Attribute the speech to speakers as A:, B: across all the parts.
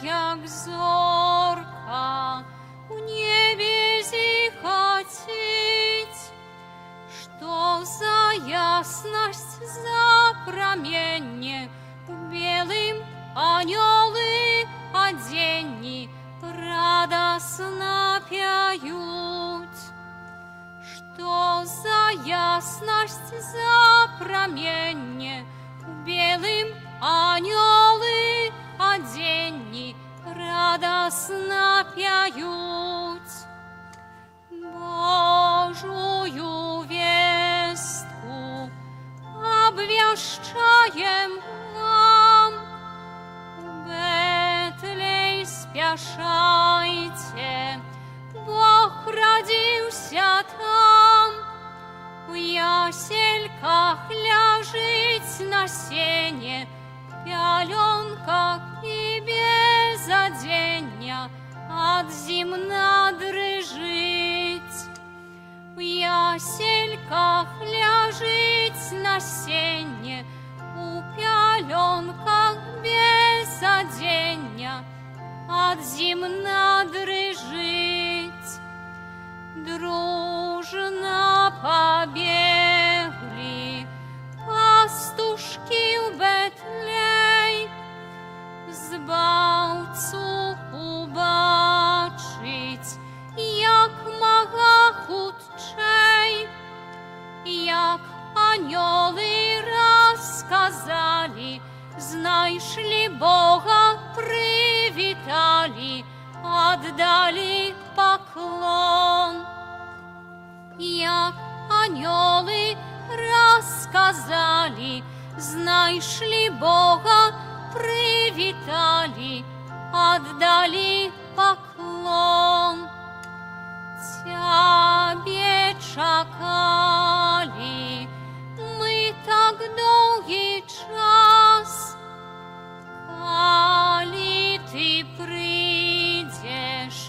A: jak зорка, у небе зихотить. Что за ясность, за променье, белым анёлы оденни радостно пяют. Что за ясность, за променье, белым анёлы оденни радостно пяют. Божию вестку обвещаем вам, в Бетлей спешайте, Бог родился там. В ясельках ляжить на сене, в пеленках и без оденья от зимна дрыжить. В ясельках ляжить на сене, у пеленках без оденья от зимна дрыжить. Дружно побегли пастушки в Бетлей, збавцу убачить, як мага хутчей, як анёлы рассказали, знайшли Бога, привитали, отдали поклон. Як анёлы рассказали, знайшли Бога, привитали, отдали поклон. Тебе чакали мы так долгий час, коли ты придешь,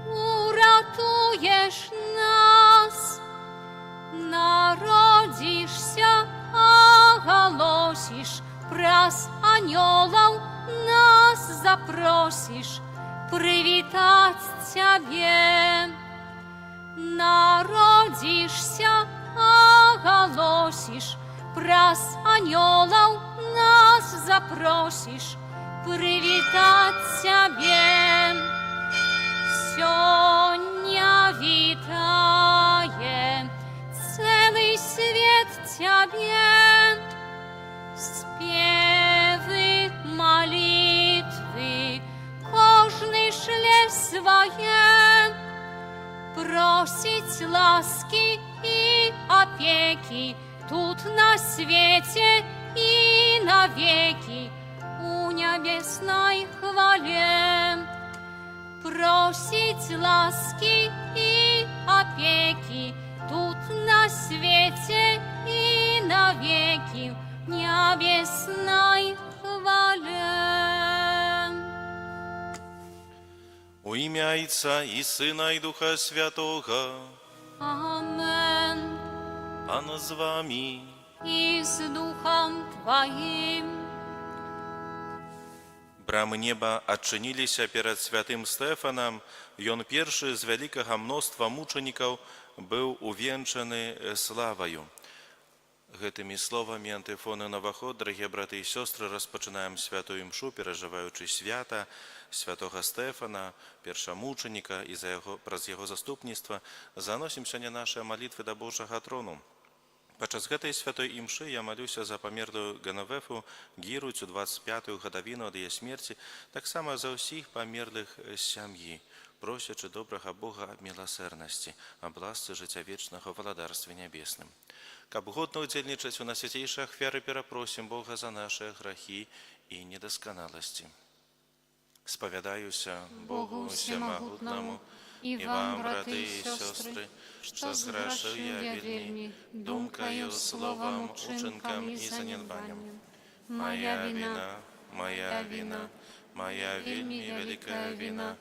A: уратуешь нас, народишься, оголосишь, праз анёлов нас запросишь привитать тебе. Народишься, оголосишь, праз анёлов нас запросишь привитать тебе. Сегодня витае целый свет тебе, спевы, молитвы, кожный шле свое, просить ласки и опеки тут на свете и навеки у небесной хвале. Просить ласки и опеки тут на свете и навеки в небесной хвале.
B: У ім'я Отця і Сина, і Духа Святого.
A: Amen.
B: Пан з вами.
A: И с Духом Твоим.
B: Брамы неба адчыніліся перад святым Стэфанам. Ён першы з вялікага мноства мучанікаў быў увенчаны славаю. Гэтымі словамі антыфоны наваход, дарагія браты і сёстры, распачынаем святую імшу, перажываючы свята святога Стэфана, першамучаніка, і праз яго заступніцтва заносім сёння нашыя малітвы да Божага трону. Падчас гэтай святой імшы я малюся за памерлую Геновефу Гіруць у 25-ю гадавіну ад яе смерці, таксама за ўсіх памерлых з сям'і, просячы добрага Бога аб міласэрнасці, аб ласцы жыцця вечнага ў валадарстве нябесным. Каб годна ўдзельнічаць у найсвяцейшай ахвяры, перапросім Бога за нашыя грахі і недасканаласці. Спавядаюся Богу Всемагутнаму і вам, браты і сёстры, што зграшыў я вельмі думкаю, словам, учынкам і занядбанням. Моя віна, моя віна, моя вельмі вялікая віна,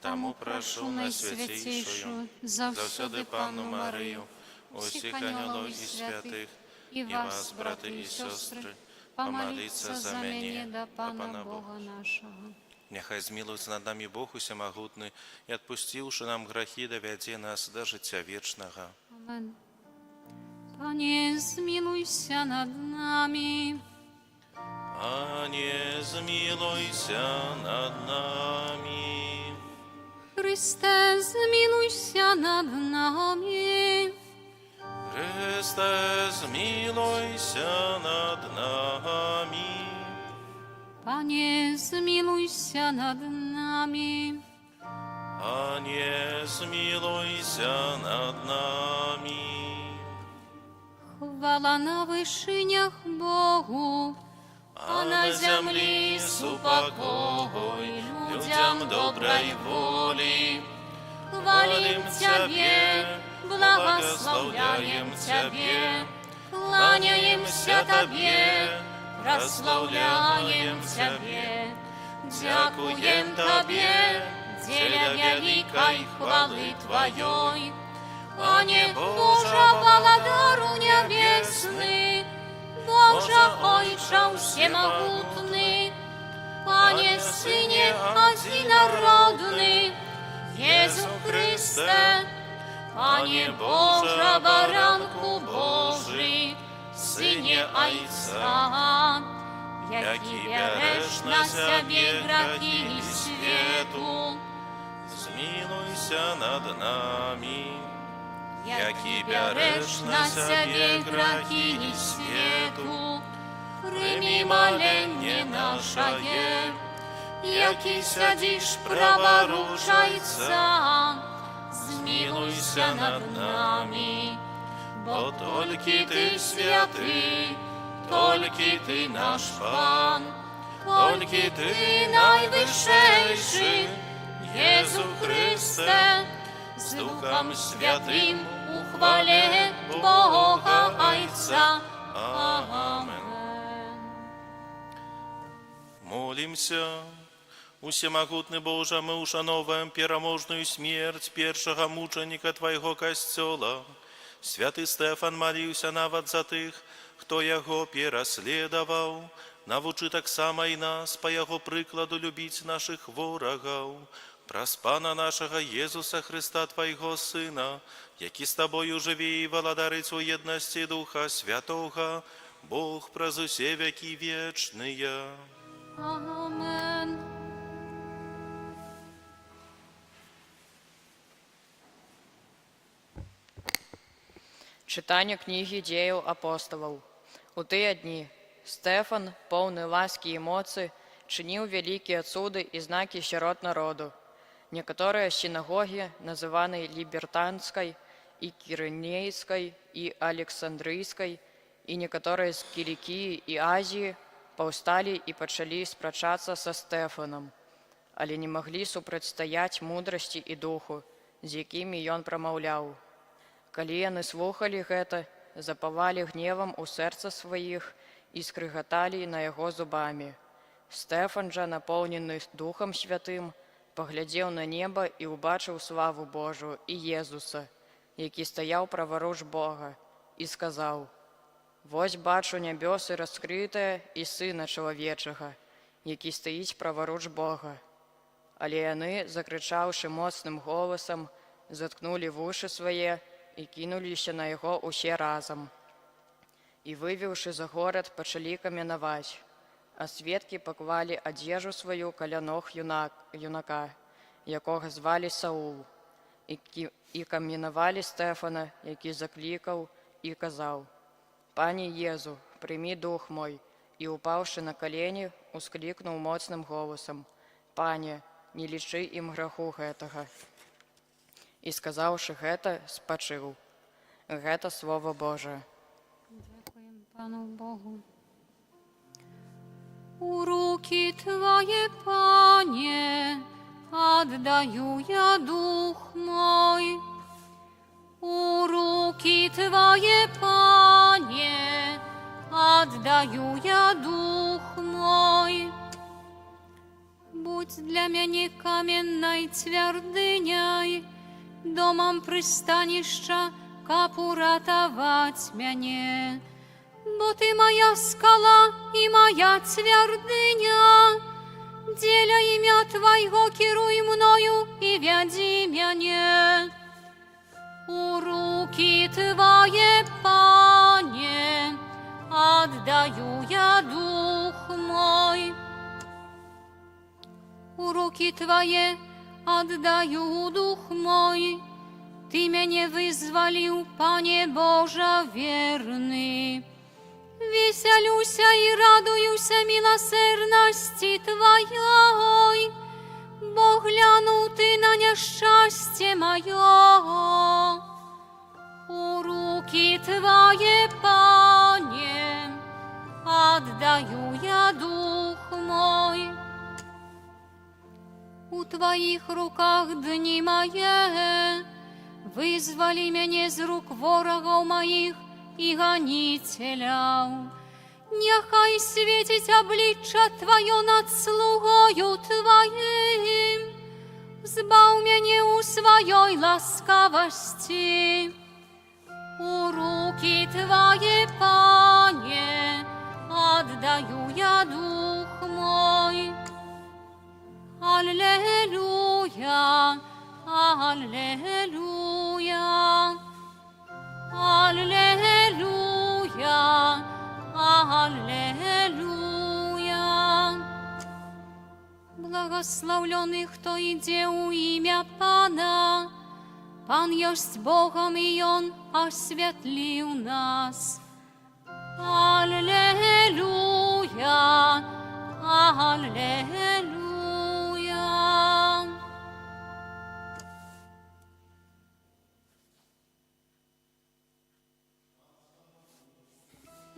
B: таму прашу найсвяцейшую заўсёды Панну Марыю, усіх анёлаў і святых, і вас, браты і сёстры, памаліцца за мяне да Пана Бога нашага. Няхай змілуецца над намі Бог усемагутны і адпусціўшы нам грахі, давядзе нас да жыцця вечнага.
A: Amen. Panie, zmiłuj się nad nami.
B: Panie, zmiłuj się nad nami.
A: Chryste, zmiłuj się nad nami.
B: Chryste, zmiłuj się nad nami.
A: Panie, zmiłuj się nad nami.
B: Panie, zmiłuj się nad nami.
A: Chwała na wyżyniach Bogu,
B: A na ziemi upokój ludziom dobrej woli.
A: Chwalим Ciebie, błogosławiajem Ciebie, kłaniaемся Tobie, прославляем Ciebie, dziękujem Tobie, dzieля wielkiej chwały Twojej. Panie Boże, Władaro niebiesny, Boże Ojcze Всемогутny, Panie Synie Одинородny, Jezu Chryste, Panie Boże, Baranku Boży, Synie Ojca, jaki bierzesz na siebie grzechy światu,
B: Zmiłuj się nad nami.
A: jaki bierzesz na siebie grzechy światu, pryjmij malenie nasze, jaki siedzisz prawa Różajca, zmiłuj się nad nami, bo tylko Ty święty, tylko Ty nasz Pan, tylko Ty najwyższy, Jezu Chryste, z Duchem Świętym uchwale Boga Ojca. Amen.
B: Молимся. Усемагутны Боже, мы ушановуем пераможную смерть першага мученика Твайго касцёла. Святы Стефан молился нават за тых, хто яго пераследаваў. Навучы таксама і нас па яго прыкладу любіць нашых ворагаў. Праз Пана нашага Езуса Христа, Твайго Сына, які з Табою жыве і валадарыць у еднасці Духа Святога, Бог праз усе векі вечныя.
A: Amen.
C: Чытанне кнігі дзеяў апосталаў. У тыя дні Стэфан, поўны ласкі і моцы, чыніў вялікія цуды і знакі сярод народу. Некаторыя сінагогі, называныя лібертанскай і кірынейскай і александрыйскай, і некаторыя з Кілікіі і Азіі, паўсталі і пачалі спрачацца са Стэфанам, але не маглі супрацьстаяць мудрасці і духу, з якімі ён прамаўляў. Калі яны слухалі гэта, запавалі гневам у сэрца сваіх і скрыгаталі на яго зубамі. Стэфан жа, напоўнены Духам Святым, паглядзеў на неба і ўбачыў славу Божу і Езуса, які стаяў праваруч Бога, і сказаў: «Вось бачу нябёсы раскрытыя і Сына Чалавечага, які стаіць праваруч Бога». Але яны, закрычаўшы моцным голасам, заткнулі вушы свае і кінуліся на яго ўсе разам. І, вывеўшы за горад, пачалі каменаваць, а сведкі паклалі адзежу сваю каля ног юнака, якога звалі Саул, і каменавалі Стэфана, які заклікаў і казаў: «Пане Езу, прымі дух мой», і, упаўшы на калені, усклікнуў моцным голасам: «Пане, не лічы ім граху гэтага». І, сказаўшы гэта, спачыў. Гэта Слова Божае.
A: Dziękuję Panu Bogu. U руки Твоje, Panie, oddaju ja duch mój. U руки Твоje, Panie, oddaju ja duch mój. Будь для mnie kamiennej twierdzynią, domom przystanisza, kab uratować mnie. Bo Ty moja skala i moja twierdzynia, Дзеля імя Твайго кіруй мною і вядзі мяне. У руки Твое, Пане, отдаю я дух мой. У руки Твое отдаю дух мой. Ты мяне вызволил, Пане Боже верный. Веселюся и радуюся милосердности Твоей, бо глянул Ты на несчастье мое. У руки Твое, Пане, отдаю я дух мой. У Твоих руках дни мои, вызвали меня з рук ворогов моих и гонителя. Нехай светить обличчя Твое над слугою Твоим, збав меня у своей ласкавости. У руки Твои, Пане, отдаю я дух мой. Аллилуйя, аллилуйя, аллилуйя, аллилуйя. Благословленный, кто иде у имя Пана, Пан есть Богом, и Он осветлил нас. Аллилуйя, аллилуйя.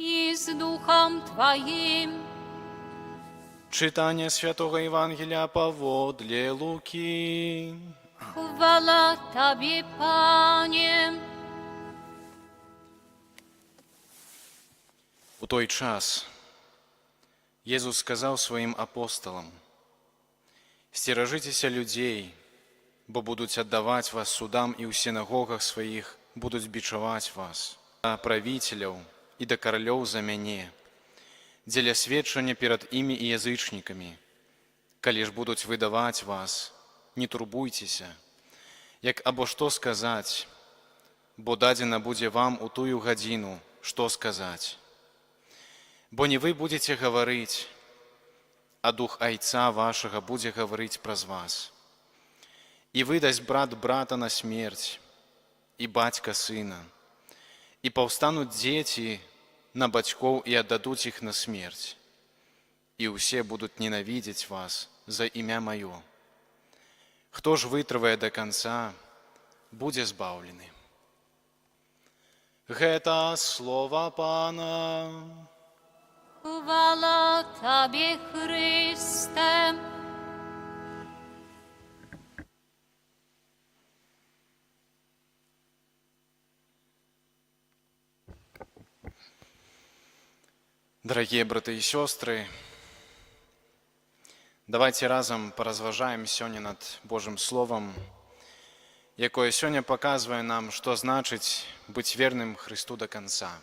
A: И с Духом Твоим.
D: Читание Святого Евангелия поводле Луки.
A: Хвала Тебе, Пане.
D: У той час Jesús сказав своїм апостолам: «Стережитеся людей, бо будуть отдавать вас судам і у синагогах своїх будуть бичевать вас, а правителів і до королів за мяне, дзеля сведчання перед імі і язычниками. Калі ж будуть видавать вас, не турбуйтеся, як або што сказаць, бо дадзена будзе вам у тую гадзіну, што сказаць. Бо не вы будете говорить, а дух Айца вашего будет говорить праз вас. И выдасть брат брата на смерть, и батька сына, и повстанут дети на батьков и отдадут их на смерть, и усе будут ненавидеть вас за имя Мое. Кто ж вытриває до конца, буде збавлений». Гэта слово Пана.
A: Хвала Тебе, Христе.
D: Дорогие браты и сестры, давайте разом поразважаем сёння над Божьим Словом, якое сёння показывае нам, что значит быть верным Христу до конца.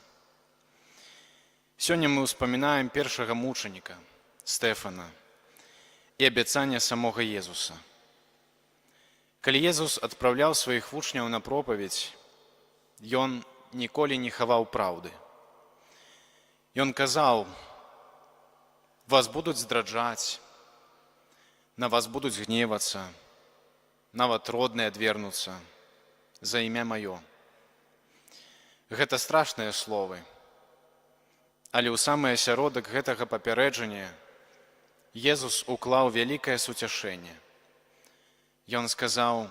D: Сёння мы успоминаем першага мученика Стэфана и обяцанне самого Езуса. Калі Езус адпраўляў сваіх вучняў на пропаведь, ён ніколі не хаваў праўды. Ён казаў: «Вас будуць здраджаць, на вас будуць гневацца, нават родныя адвернуцца за імя Маё». Гэта страшныя словы. Але ў самы асяродак гэтага папярэджання Езус уклаў вялікае суцяшэнне. Ён сказаў: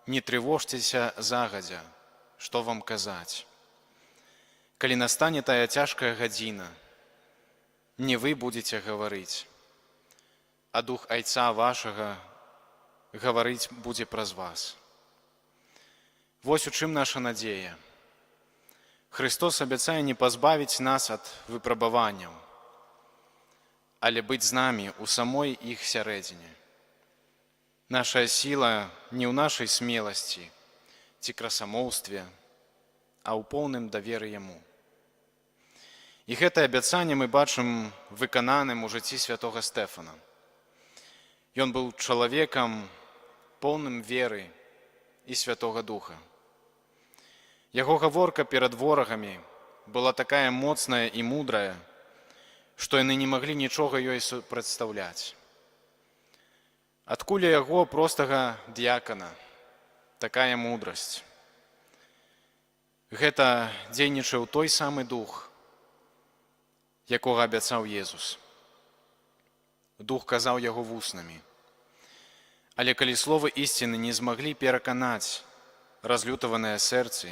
D: «Не трывожцеся загадзя, што вам казаць. Калі настане тая цяжкая гадзіна, не вы будзеце гаварыць, а дух Айца вашага гаварыць будзе праз вас». Вось у чым наша надзея. Христос абяцае не пазбавіць нас ад выпрабаванняў, але быць з намі ў самой іх сярэдзіне. Наша сіла не ў нашай смеласці ці красамоўстве, а ў поўным даверы Яму. І гэтае абяцанне мы бачым выкананым у жыцці святога Стэфана. Ён быў чалавекам, поўным веры і Святога Духа. Яго гаворка перад ворагамі была такая моцная і мудрая, што яны не маглі нічога ёй супрацьстаўляць. Адкуль яго простага д'якана такая мудрасць? Гэта дзейнічаў той самы дух, якога абяцаў Езус. Дух казаў яго вуснамі. Але калі словы ісціны не змаглі пераканаць разлютаваныя сэрцы,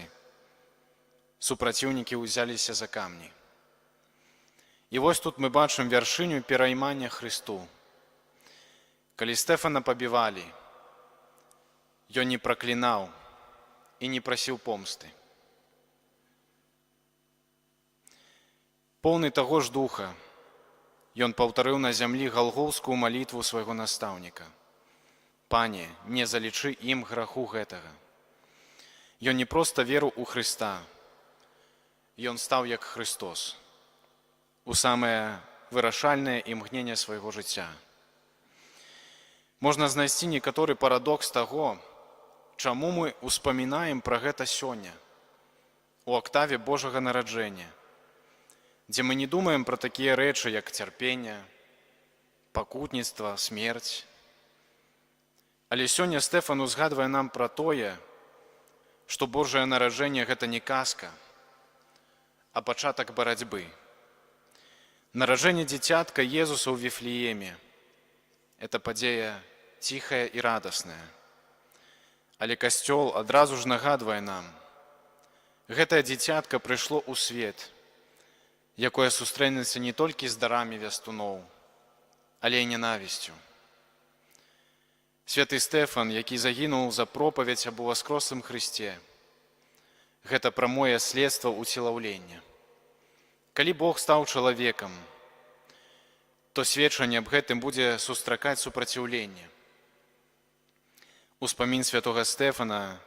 D: супраціўнікі ўзяліся за камні. І вось тут мы бачым вяршыню пераймання Христу. Калі Стэфана пабівалі, ён не праклінаў і не прасіў помсты. Поўны таго ж духа, ён паўтарыў на зямлі галгоўскую малітву свайго настаўніка. Пане, не залічы ім граху гэтага. Ён не проста верыў у Хрыста, ён стаў як Христос у самае вырашальнае імгненне свайго жыцця. Можна знайсці некаторы парадокс таго, чаму мы успамінаем пра гэта сёння, у актаве Божага нараджэння, дзе мы не думаем пра такія рэчы, як цярпенне, пакутніцтва, смерць. Але сёння Стэфан узгадвае нам пра тое, што Божае нараджэнне – гэта не казка, а пачатак барацьбы. Нараджэнне дзіцятка Езуса ў Віфлееме – это падзея ціхая і радасная. Але Касцёл адразу ж нагадвае нам, гэтае дзіцятка прыйшло ў свет, якое сустрэнецца не толькі з дарамі вястуноў, але і ненавісцю. Святы Стэфан, які загінуў за пропаведь аб уваскрослым Хрысце, гэта прамое следства ўцелаўлення. Калі Бог стаў чалавекам, то сведчанне аб гэтым будзе сустракаць супраціўленне. Успамін святога Стэфана,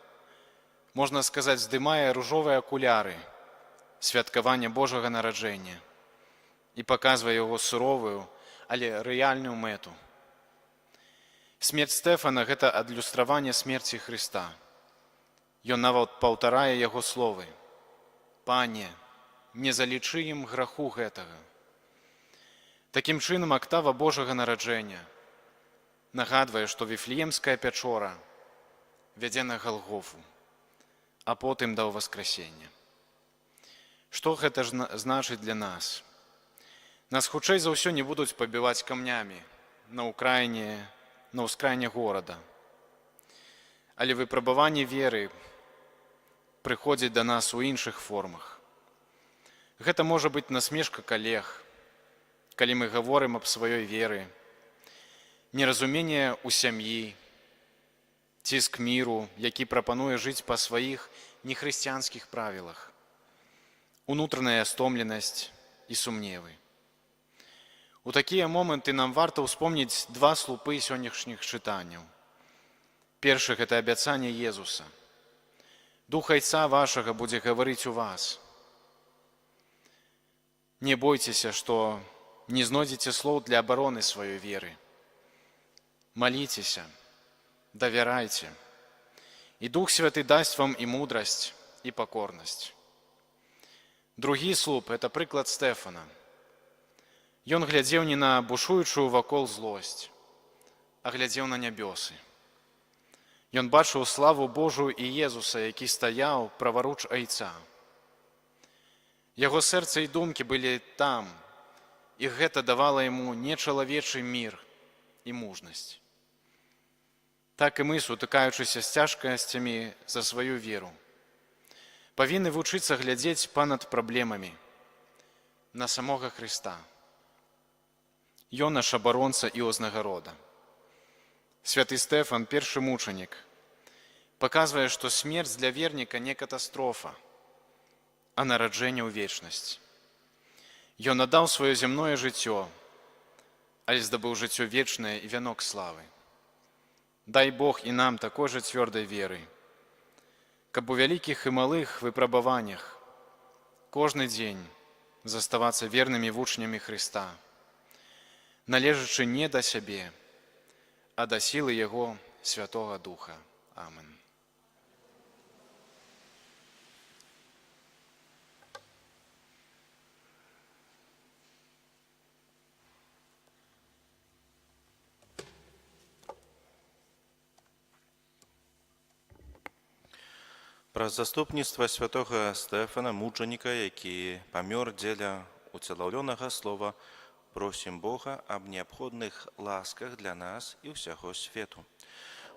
D: можна сказаць, здымае ружовыя акуляры святкавання Божага нараджэння і паказвае яго суровую, але рэальную мэту. Смерць Стэфана – гэта адлюстраванне смерці Хрыста. Ён нават паўтарае яго словы: «Пане, не залічы ім граху гэтага». Такім чынам, актава Божага нараджэння нагадвае, што Віфлеемская пячора вядзе на Галгофу, а потым да ўваскрасення. Што гэта значыць для нас? Нас хутчэй за ўсё не будуць пабіваць камнямі на ўскраіне горада. Але выпрабаванне веры прыходзіць да нас у іншых формах. Гэта можа быць насмешка калег, калі мы гаворым аб сваёй веры, неразуменне ў сям'і, ціск міру, які прапануе жыць па сваіх нехрысціянскіх правілах, унутраная стомленасць і сумневы. У такія моманты нам варта ўспомніць два слупы сённяшніх чытанняў. Першы – гэта абяцанне Езуса. «Дух Айца вашага будзе гаварыць у вас». Не бойцеся, што не знойдзеце слоў для абароны сваёй веры. Маліцеся, давярайце, і Дух Святы дасць вам і мудрасць, і пакорнасць. Другі слуп – это прыклад Стэфана. Ён глядзеў не на бушуючую вакол злосць, а глядзеў на нябёсы. Ён бачыў славу Божую і Езуса, які стаяў праваруч Айца. Яго сэрца і думкі былі там, і гэта давала яму нечалавечы мір і мужнасць. Так і мы, сутыкаючыся з цяжкасцямі за сваю веру, павінны вучыцца глядзець панад праблемамі на самога Хрыста. Ён наш абаронца і ўзнагарода. Святы Стэфан, першы мучанік, паказвае, што смерць для верніка не катастрофа, а нараджэнне ў вечнасць. Ён аддаў сваё зямное жыццё, але здабыў жыццё вечнае і вянок славы. Дай Бог і нам такой жа цвёрдай веры, каб у вялікіх і малых выпрабаваннях кожны дзень заставацца вернымі вучнямі Хрыста, належачы не да сябе, а да сілы Яго Святога Духа. Амен.
B: Праз заступніцтва святога Стэфана, мучаніка, які памёр дзеля уцелаўлёнага слова, просім Бога аб неабходных ласках для нас і ўсяго свету.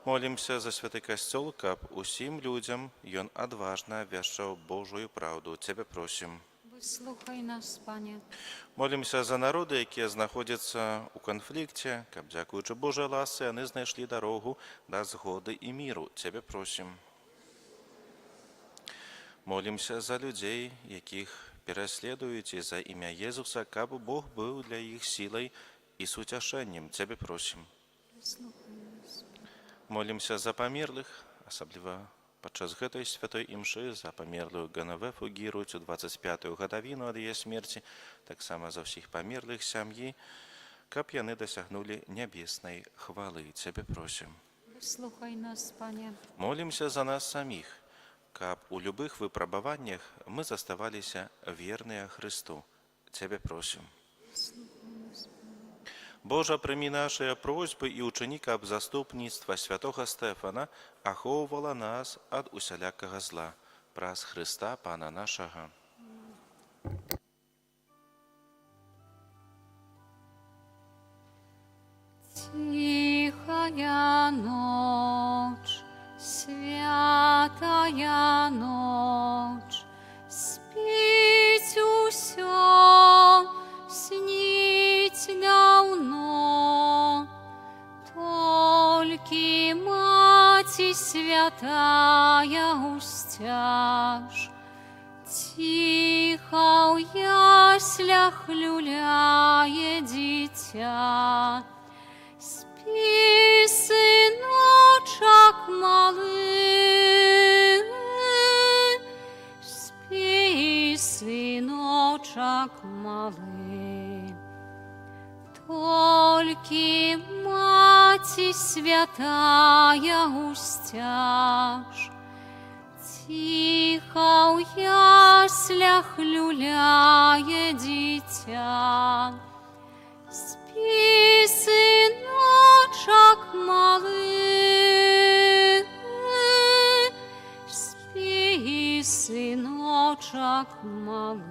B: Молімся за святы касцёл, каб усім людзям ён адважна абвяшчаў Божую праўду. Цябе просім.
A: Выслухай нас, Пане.
B: Молімся за народы, якія знаходзяцца ў канфлікце, каб, дзякуючы Божай ласцы, яны знайшлі дарогу да згоды і міру. Цябе просім. Молімся за людзей, якіх пераследуюць і за імя Езуса, каб Бог быў для іх сілай і суцяшэннем. Цябе просім.
A: Выслухай нас.
B: Молімся за памерлых, асабліва падчас гэтай святой імшы, за памерлую Ганавефу Гіруць у 25-ю гадавіну ад яе смерці, таксама за ўсіх памерлых сям'і, каб яны дасягнулі нябеснай хвалы. Цябе просім.
A: Выслухай нас, Пане.
B: Молімся за нас саміх, каб у любых выпрабаваннях мы заставаліся верныя Христу. Цябе просім. Божа, прымі нашыя просьбы і ўчыні, каб заступніцтва святога Стэфана ахоўвала нас ад усялякага зла. Праз Хрыста, Пана нашага.
A: Тихая ночь, святая ночь, спіць усё, сніць даўно. Толькі Маці святая усцяж, ціха ў яслях люляе дзіця. Спі, сыночак малы, спі, сыночак малы. Толькі Маці святая усцяж, ціха ў яслях люляе дзіця. Спі, сыночак малы, спі, сыночак малы.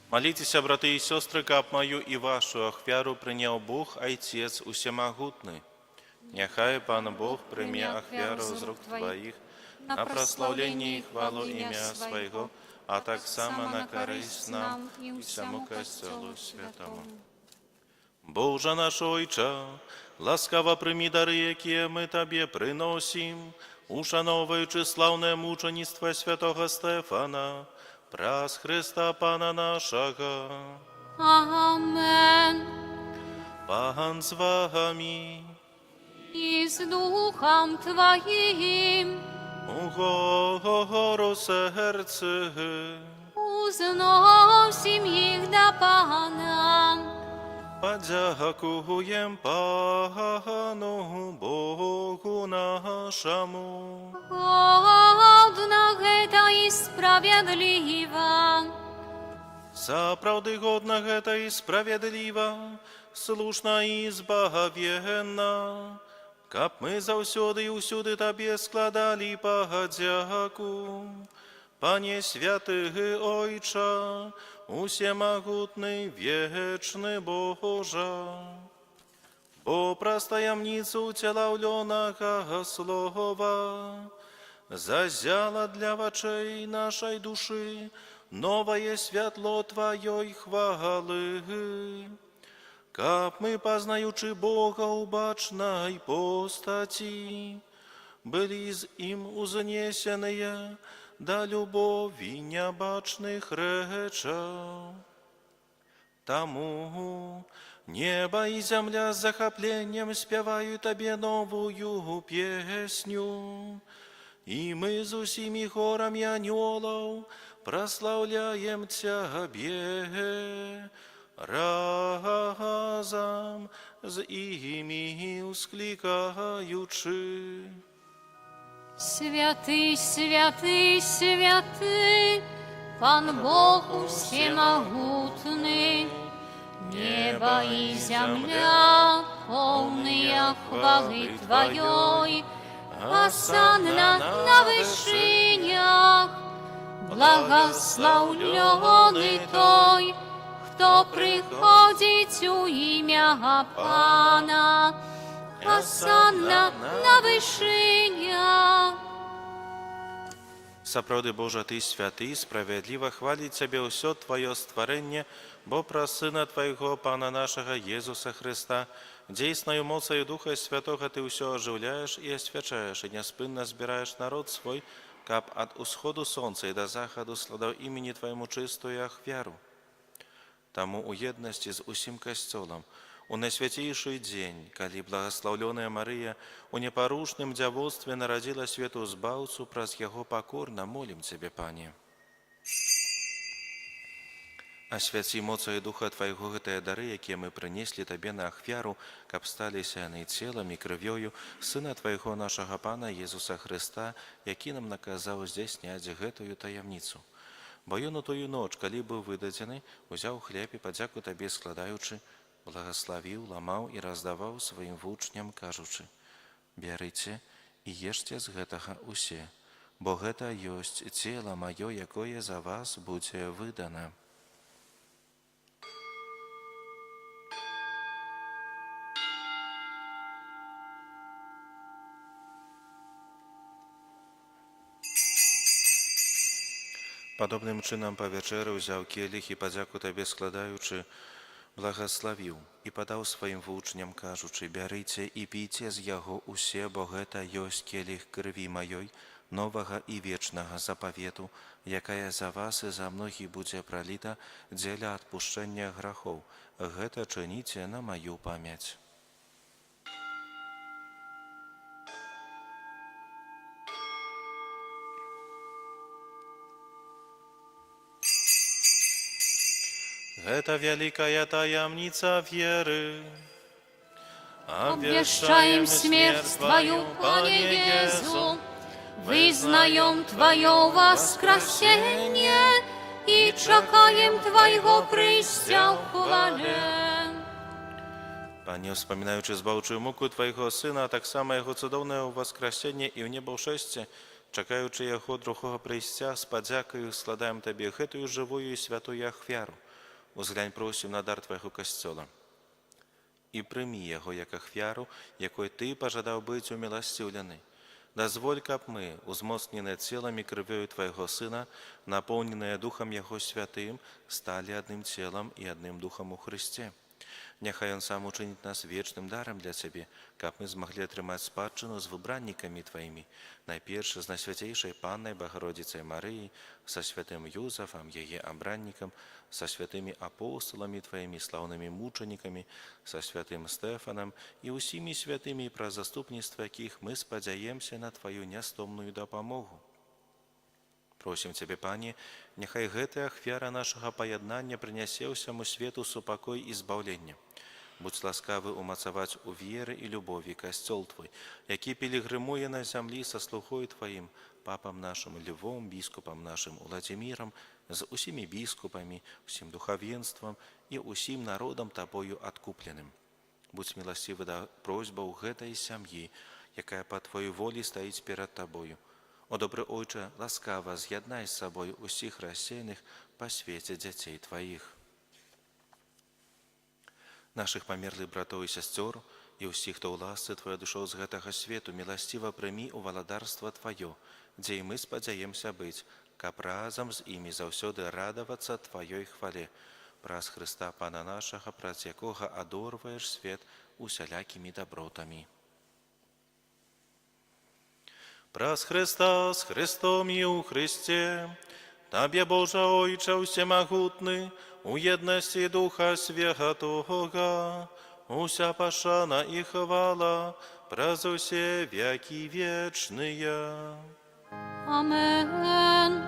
B: Моліцеся, браты і сёстры, каб маю і вашу ахвяру прыняў Бог, Айцец усемагутны. Няхай Пан Бог прыме ахвяру з рук Тваіх на праслаўленне і хвалу імя Свайго, а таксама на карысць нам і ўсяму касцёлу святому. Божа наш Ойча, ласкава прымі дары, якія мы Табе прыносім, ушановуючы слаўнае мучаніцтва святога Стэфана, праз Христа Пана нашага.
A: Амен.
B: Пан з вами.
A: І з духом Твоїм.
B: Угору серце.
A: Узносім їх до Пана.
B: Подякуєм Пану Богу нашому.
A: Годна гэта і справядліва.
B: Сапраўды годна гэта і справядліва, слушна і збагавенна, каб мы заўсёды і ўсюды Табе складалі падзяку. Пане святы Ойча, усемагутны вечны Божа, бо праз таямніцу уцелаўлёнага слова зазяла для вачэй нашай душы новае святло Тваёй хвалы, каб мы, пазнаючы Бога ў бачнай постаці, былі з ім узнесеныя да любові нябачных рэчаў. Таму неба і зямля з захапленнем спяваюць Табе новую песню, і мы з усімі хорамі анёлаў праслаўляем Цябе, разом з імі ускликаючи.
A: Святый, святый, святый, Пан Бог всемогутный, небо и земля, полные хвалы Твоей, Осанна на вышинях, благословленный той, кто приходит у имя Пана. Осанна на вышинях.
B: Сапраўды, Божа, Ты святы, справядліва хваліць Цябе ўсё Твоё стварэнне, бо праз Сына Твайго, Пана нашага Езуса Христа, дзейснаю моцаю Духа Святога Ты ўсё ажыўляеш і асвячаеш, і няспынна збіраеш народ свой, каб ад усходу сонца і да захаду складаў імені Твайму чыстую ахвяру. Таму у еднасці з усім касцёлам, у найсвяцейшы дзень, калі благаслаўлёная Марыя у непарушным дзявоцтве нарадзіла свету збаўцу, праз яго пакорна молім Цябе, Пане. Асвяці моцаю Духа Твайго гэтыя дары, якія мы прынеслі Табе на ахвяру, каб сталіся яны целам і крывёю Сына Твайго нашага Пана Езуса Христа, які нам наказаў здзяйсняць гэтую таямніцу. Бо ён у тую ноч, калі быў выдадзены, узяў хлеб і падзяку Табе складаючы, благословил, ламаў і раздаваў сваім вучням, кажучы: «Бярыце і ешце з гэтага усе, бо гэта ёсць цела маё, якое за вас будзе выдана». Падобным чынам па вячэры ўзяў келіх і падзяку Табе складаючы, благословил і падаў сваім вучням, кажучы: «Бярыце і піце з яго усе, бо гэта ёсць келіх крыві маёй, новага і вечнага запавету, якая за вас і за многіх будзе праліта дзеля адпушчэння грахоў. Гэта чыніце на маю памяць». Гэта вялікая таямніца веры.
A: Обвещаем смерть Твою, Пане Езу, вызнаем Твое воскресение и чекаем Твоего прыйсця ў хвале.
B: Пане, успамінаючы збаўчую муку Твайго Сына, а таксама Яго цудоўнае ўваскрасенне і ў небаўшэсце, чакаючы Яго другога прыйсця, з падзякаю складаем Табе гэтую жывую і святую ахвяру. Узглянь, просім, на дар Твайго касцёла і прымі яго як ахвяру, якой Ты пажадаў быць уміласціўлены. Дазволь, каб мы, узмоцненыя целам і крывёю Твайго Сына, напоўненыя Духам Яго святым, сталі адным целам і адным Духам у Христе. Няхай Ён сам учыніць нас вечным дарам для Цябе, каб мы змаглі атрымаць спадчыну з выбраннікамі Тваімі, найперш з найсвяцейшай Паннай Багародзіцай Марыяй, са святым Юзафам, яе абраннікам, са святымі апостоламі Тваімі, слаўнымі мучанікамі, са святым Стэфанам і ўсімі святымі, пра заступніцтва якіх мы спадзяемся на Тваю нястомную дапамогу. Просім Цябе, Пане, няхай гэтая ахвяра нашага паяднання прынясе ўсяму свету супакой і збаўленне. Будзь ласкавы умацаваць у веры і любові касцёл Твой, які пілігрымуе на зямлі са слугой Тваім, папам нашым Львом, біскупам нашым Уладзімірам, з усімі біскупамі, усім духавенствам і усім народам Табою адкупленым. Будзь міласцівы да просьбаў гэтай сям'і, якая па Твоёй волі стаіць перад Табою. О, добры Ойче, ласкава з'яднай з сабой усіх рассеяных па свеце дзяцей Тваіх. Нашых памерлых братоў і сясцёр і ўсіх, хто ў ласцы Твоёй адышоў з гэтага свету, міласціва прымі ў валадарства Тваё, дзе і мы спадзяемся быць, каб разам з імі заўсёды радавацца Тваёй хвале, праз Хрыста Пана нашага, праз якога адорваеш свет усялякімі дабротамі. Праз Христа, з Христом і у Христе, Табе, Божа Ойче всемогутны, у єдності Духа Святого, уся пашана і хвала, праз усе веки вечные.
A: Амен.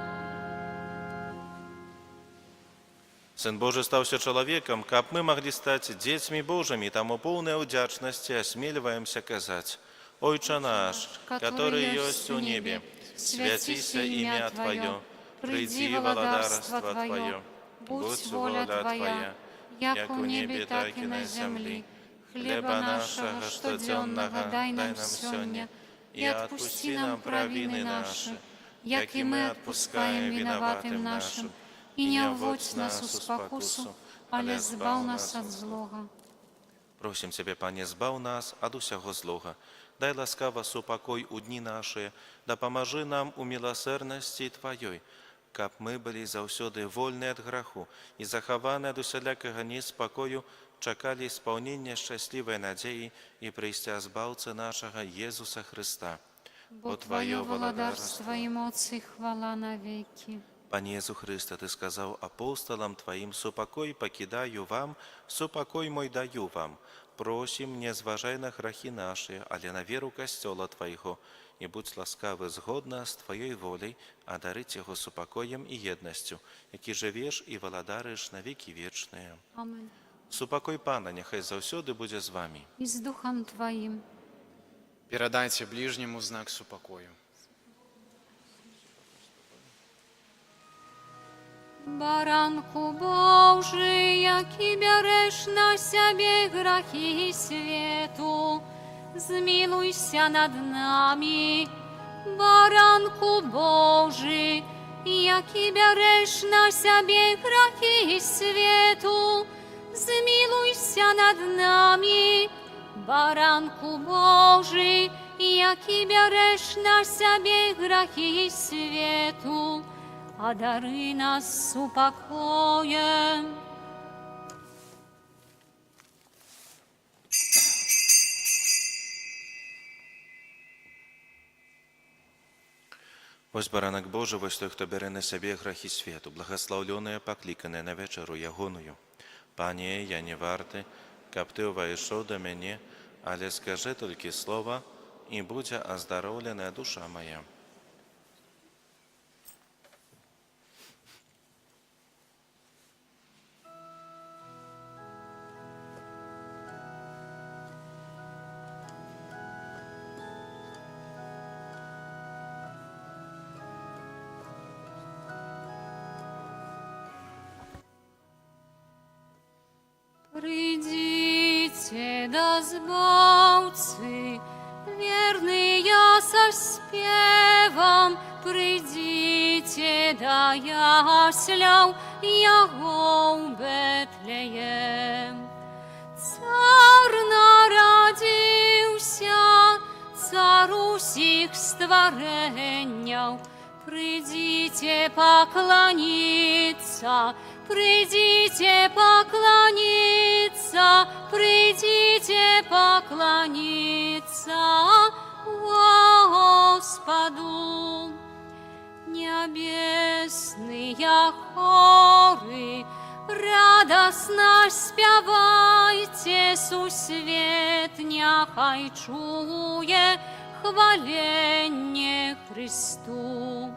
B: Сын Божий стаўся чалавекам, каб мы маглі стаць дзецьмі Божымі, таму поўнай удзячнасці асмельваемся казаць: Ойча наш, который есть у небе, святися имя Твое, приди владарство Твое, будь воля Твоя, як у небе, так и на земле. Хлеба нашего штодзённого дай нам сёння, и отпусти нам провины наши, як и мы отпускаем виноватым нашим, и не вводь нас у спокусу, але збав нас от злого. Просим Тебе, Пане, збав нас ад усяго злога. Дай ласкаво супокой у дні наши, да поможи нам у милосердности Твоей, каб мы были заўсёды вольны от граху и захаваны от усялякага неспокою, чакали исполнения счастливой надеи и прийстя збавцы нашего Иисуса Христа.
A: Бо Твое владарство и моц и хвала навеки.
B: Пане Иисус Христе, Ты сказал апостолам Твоим: «Супокой покидаю вам, супокой мой даю вам. Просим, не зважай на грахи наши, але на веру Костела Твоего, и будь ласкавы згодно с Твоей волей, одарить его супокоем и едностью, які живешь и владариш на веки вечные».
A: Аминь.
B: Супокой Пана нехай заўсёды будзе з вами.
A: И с Духом Твоим.
D: Передайте ближнему знак супокою.
A: Баранку Божий, який береш на себе грахи свету, змилуйся над нами. Баранку Божий, який береш на себе грахи свету, змилуйся над нами. Баранку Божий, який береш на себе грахи свету, одари нас упокоем.
B: Вось баранак Божий, вось той, хто бере на себе грахи свету, благословленные, покликанные на вечеру ягоную. Пане, я не варты, каб Ты увайшов до мене, але скажи тільки слово, і буде оздоровлена душа моя.
A: Придите, да збавцы, верные со спевом, придите, да ясляв яго в Бетлеем. Цар народился, цар усіх створенняў, придите поклониться, придите поклониться, придите поклониться Господу. Небесные хоры, радостно спявайте, сусвет няхай чуе хваленне Христу.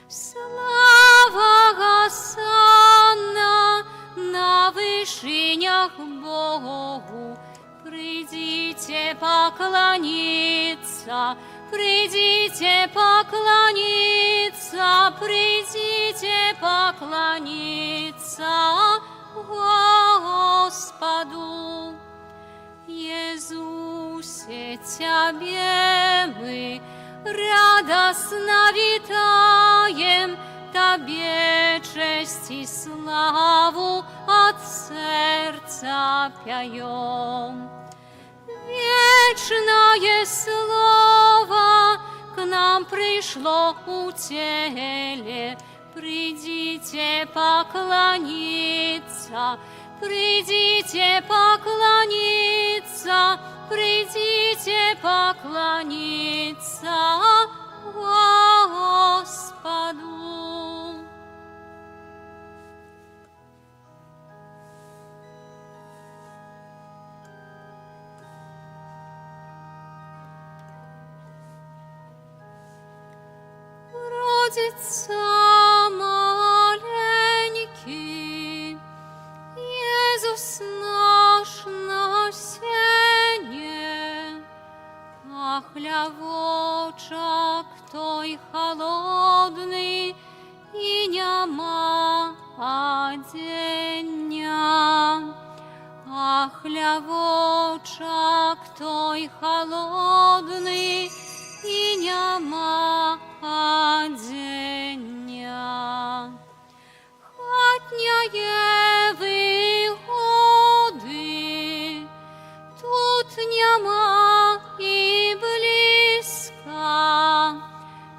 A: Слава Госанна на вышинях Богу, придите поклониться, придите поклониться, придите поклониться Господу. Иисусе, Тебе мы радостно витаем, Тебе честь и славу от сердца пяем. Вечное слово к нам пришло у теле, придите поклониться, придите поклониться, придите поклониться Господу. Родится маленький, той холодний, і нема одення. А хлявочок той холодний, і нема одення. Хатняє вигоди, тут нема і близька.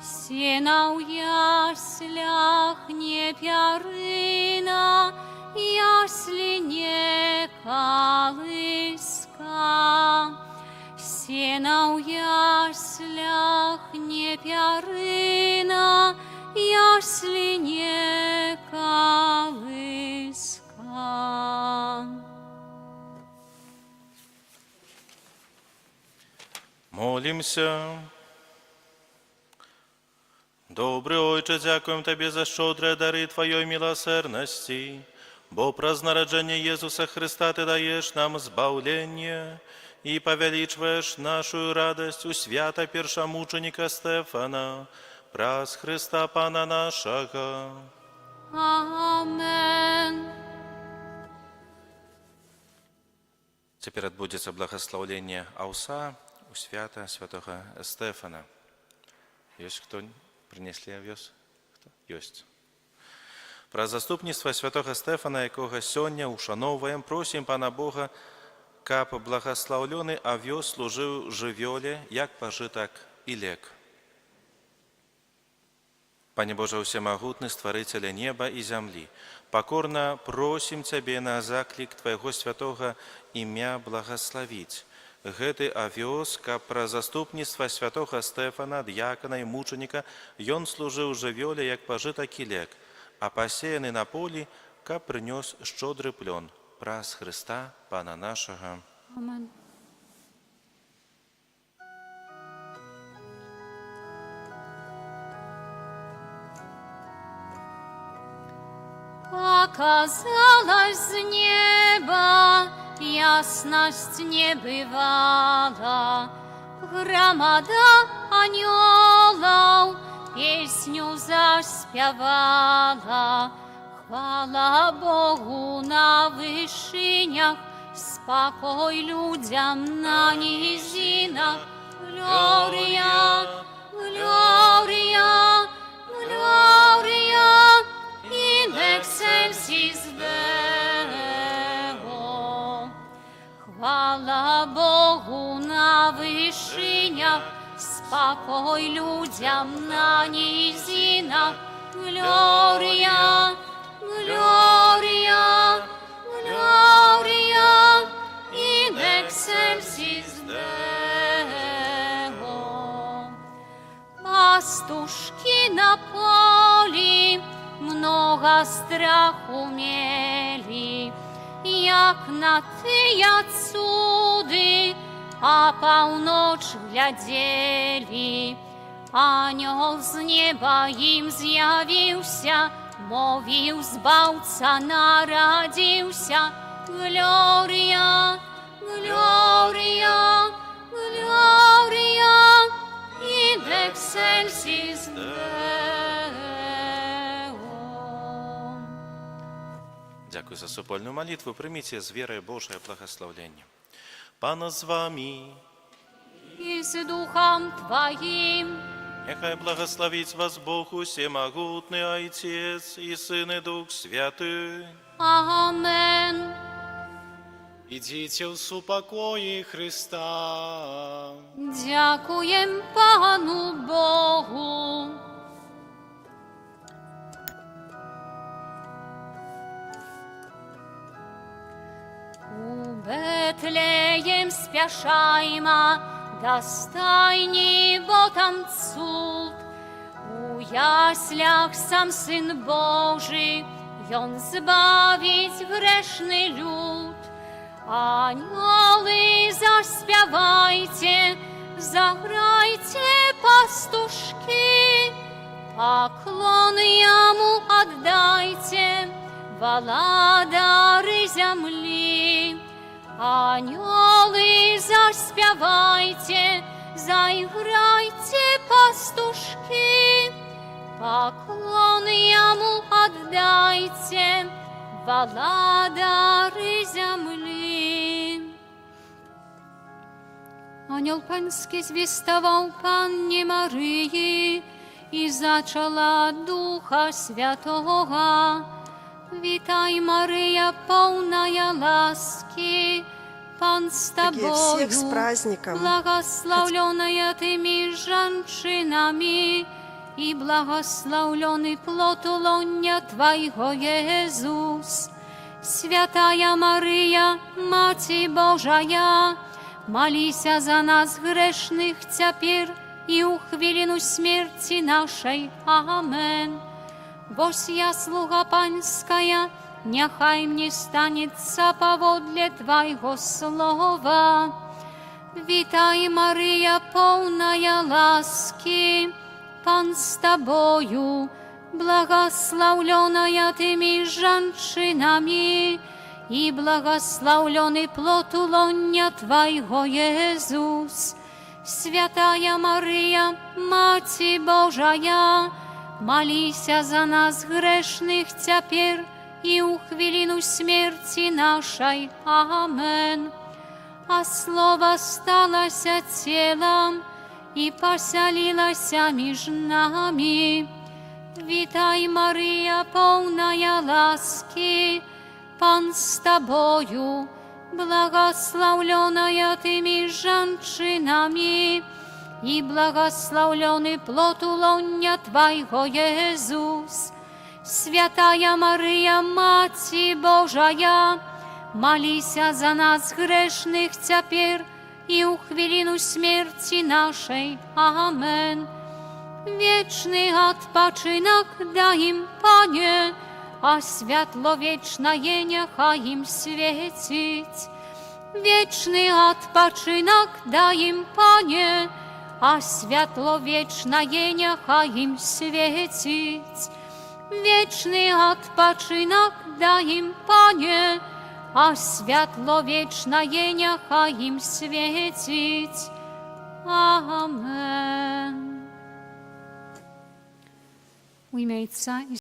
A: Сіна у яслях не пярина, ясли не колыска. Сіна у яслях не пярина, ясли не колыска.
B: Молимся. Добрый Ойче, дякуем Тебе за щедрые дары Твоей милосердности, бо праз народжение Иисуса Христа Ты даешь нам збавление и повеличиваешь нашу радость у свята першомученика Стефана, праз Христа Пана нашего.
A: Amen.
B: Теперь отбудется благословление Ауса у свята святого Стефана. Есть кто? Принесли овес? Есть. Про заступництво святого Стефана, якого сьогодні ушановуємо, просим Пана Бога, каб благословлений овес служив живьолі, як пожиток і лек. Пане Боже Всемогутный, Створителя неба и земли, покорно просим Тебе на заклик Твоего святого имя благословить. Гэты овес, каб про заступництва святого Стефана, дьякона и мученика, ён служил живьоле, як пожиток и лек, а посеяный на полі, каб принес щодрый плен, праз Христа, Пана нашего.
A: Amen. Показалась з неба ясность небывала, громада анёлов песню заспевала. Хвала Богу на вышинях, спокой людям на низинах. Глория, Глория, Глория, in excelsis Deo. Хвала Богу на вышинях, спокой людям на низинах. Глория, Глория, Глория, in excelsis Deo. Пастушки на полі много страху мели, як на тыя цуды, а паўноч глядзелі. Анёл з неба ім з'явіўся, мовіў, збаўца нарадзіўся. Глория, Глория, Глория, in excelsis Deo.
B: Дякую за супольную молитву. Примите с верой Божие благословение. Пана з вами.
A: И с Духом Твоим.
B: Нехай благословить вас Бог Всемогутный, Отец и Сын и Дух Святый.
A: Amen.
D: Ідіть у супокої Христа.
A: Дякуєм Пану Богу. У Бетлеєм спяшайма, да стайні, бо там цуд. У яслях сам Син Божий, Ён збавить грешний люд. Аньоли, заспявайте, заграйте, пастушки, поклон Ему отдайте, владари земли. Аньоли, заспявайте, заиграйте, пастушки, поклон Ему отдайте, владари земли. Ангел Панський звістував Панні Марії, і зачала Духа Святого. Вітай, Марія, повная ласки, Пан с
E: Дорогие, всех с
A: тобою,
E: праздником!
A: благословленная ты между женщинами, и благословленный плод лоня Твоего, Иисус. Святая Мария, Мати Божая, молися за нас грешных теперь и у хвилину смерти нашей. Амен. Вось я, слуга Панская, нехай мне станется поводле Твоего слова. Вітай, Марія, повная ласки, Пан с Тобою, благословленная Ты между женщинами, и благословленный плод лоня Твоего, Иисус. Святая Мария, Мати Божая, молися за нас грешных теперь и у хвилину смерти нашей. Амен. А Слово сталося телом и поселилося между нами. Вітай, Мария, полная ласки, Пан с Тобою, благословленная Ты между женщинами, и благословленный плод лоня Твоего, Иисус. Святая Мария, Мати Божая, молися за нас грешных теперь и у хвилину смерти нашей. Амен. Вечный odpoczynek дай им, Panie, a światło wieczne niechaj im świecić. Wieczny odpoczynek daj im, Panie, a światło wieczne niechaj im świecić. Wieczny odpoczynek daj im, Panie, a światło wieczne niechaj im świecić. Amen. W imię Ojca i